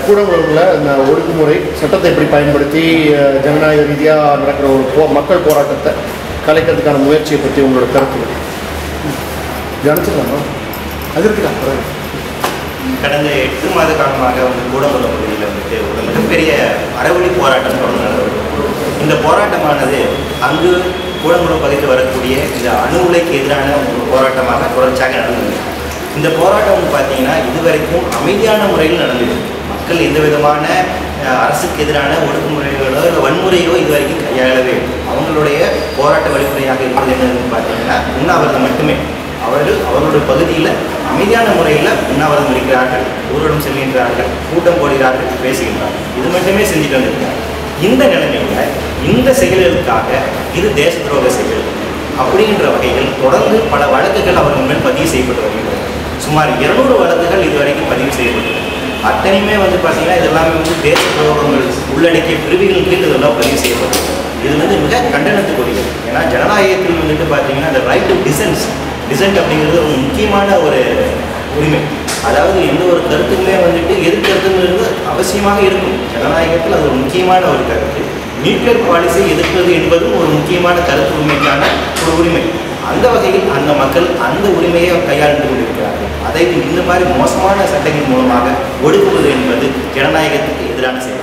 கூடங்குளத்தில் இந்த ஒடுக்குமுறை சட்டத்தை எப்படி பயன்படுத்தி ஜனநாயக ரீதியாக நடக்கிற ஒரு மக்கள் போராட்டத்தை கலைக்கிறதுக்கான முயற்சியை பற்றி உங்களோட கருத்துக்கள் கவனிச்சிடலாமா? அது இருக்கலாம். கடந்த 8 மாத காலமாக கூடங்குளம் பகுதியில் ஒரு மிகப்பெரிய அறவழி போராட்டம் தொடர்ந்தது. இந்த போராட்டமானது அங்கு கூடங்குளம் பகுதியில் வரக்கூடிய இந்த அணு உலைக்கு எதிரான ஒரு போராட்டமாக தொடர்ச்சியாக நடந்தது. இந்த போராட்டம் பார்த்தீங்கன்னா இதுவரைக்கும் அமைதியான முறையில் நடந்தது. மக்கள் எந்த விதமான அரசுக்கு எதிரான ஒடுக்குமுறைகளோ இல்லை வன்முறையோ இதுவரைக்கும் கையாளவே அவங்களுடைய போராட்ட வழிமுறையாக இருப்பது என்னன்னு பார்த்தீங்கன்னா உண்ணாவிரதம் மட்டுமே. அவர்களுடைய பகுதியில் அமைதியான முறையில் உண்ணாவிரதம் இருக்கிறார்கள், ஊர்வலம் செல்கின்றார்கள், கூட்டம் போடுகிறார்கள், பேசுகின்றார்கள். இது மட்டுமே செஞ்சுட்டு வந்திருக்காங்க. இந்த நிலைமையில் இந்த செயல்களுக்காக இது தேச துரோக செயல் அப்படின்ற வகையில் தொடர்ந்து பல வழக்குகள் அவர்கள் மேல் பதிவு செய்யப்பட்டு வருகின்றன. சுமார் 200 வழக்குகள் இதுவரைக்கும் பதிவு செய்யப்பட்டது. அத்தனையுமே பார்த்தீங்கன்னா இதெல்லாமே தேச துரோகங்கள் உள்ளடக்கிய பிரிவுகள் கீழ் இதெல்லாம் பதிவு செய்யப்பட்டது. இது மிக கண்டனத்துக்குரியது. ஏன்னா ஜனநாயகத்தில் பார்த்தீங்கன்னா இந்த ரைட் டு டிசன்ட் அப்படிங்கிறது ஒரு முக்கியமான ஒரு உரிமை. அதாவது எந்த ஒரு கருத்துக்குமே எதிர்கருத்துங்கிறது அவசியமாக இருக்கும். ஜனநாயகத்தில் அது ஒரு முக்கியமான ஒரு கருத்து. நியூக்ளியர் பாலிசியை எதிர்ப்பது என்பதும் ஒரு முக்கியமான கருத்து உரிமைக்கான ஒரு உரிமை. அந்த வகையில் அந்த மக்கள் அந்த உரிமையை கையாண்டு கொண்டிருக்கிறார்கள். அதை இந்த மாதிரி மோசமான சட்டங்கள் மூலமாக ஒடுக்குவது என்பது ஜனநாயகத்துக்கு எதிரான செயல்.